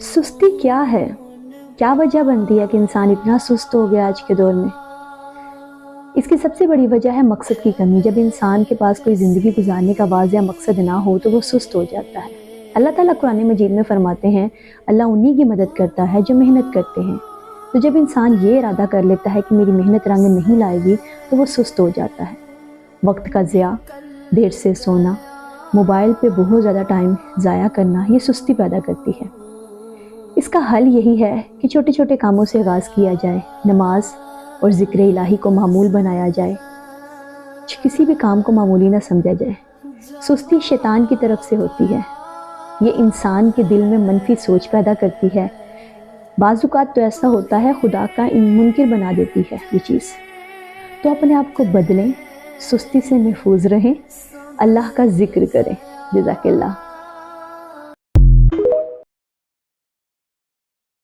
سستی کیا ہے؟ کیا وجہ بنتی ہے کہ انسان اتنا سست ہو گیا آج کے دور میں؟ اس کی سب سے بڑی وجہ ہے مقصد کی کمی۔ جب انسان کے پاس کوئی زندگی گزارنے کا واضح مقصد نہ ہو تو وہ سست ہو جاتا ہے۔ اللہ تعالیٰ قرآن مجید میں فرماتے ہیں، اللہ انہی کی مدد کرتا ہے جو محنت کرتے ہیں۔ تو جب انسان یہ ارادہ کر لیتا ہے کہ میری محنت رنگ نہیں لائے گی تو وہ سست ہو جاتا ہے۔ وقت کا ضیاع، دیر سے سونا، موبائل پہ بہت زیادہ ٹائم ضائع کرنا، یہ سستی پیدا کرتی ہے۔ اس کا حل یہی ہے کہ چھوٹے چھوٹے کاموں سے آغاز کیا جائے، نماز اور ذکر الہی کو معمول بنایا جائے، کسی بھی کام کو معمولی نہ سمجھا جائے۔ سستی شیطان کی طرف سے ہوتی ہے، یہ انسان کے دل میں منفی سوچ پیدا کرتی ہے۔ بعض اوقات تو ایسا ہوتا ہے خدا کا منکر بنا دیتی ہے یہ چیز۔ تو اپنے آپ کو بدلیں، سستی سے محفوظ رہیں، اللہ کا ذکر کریں۔ جزاک اللہ۔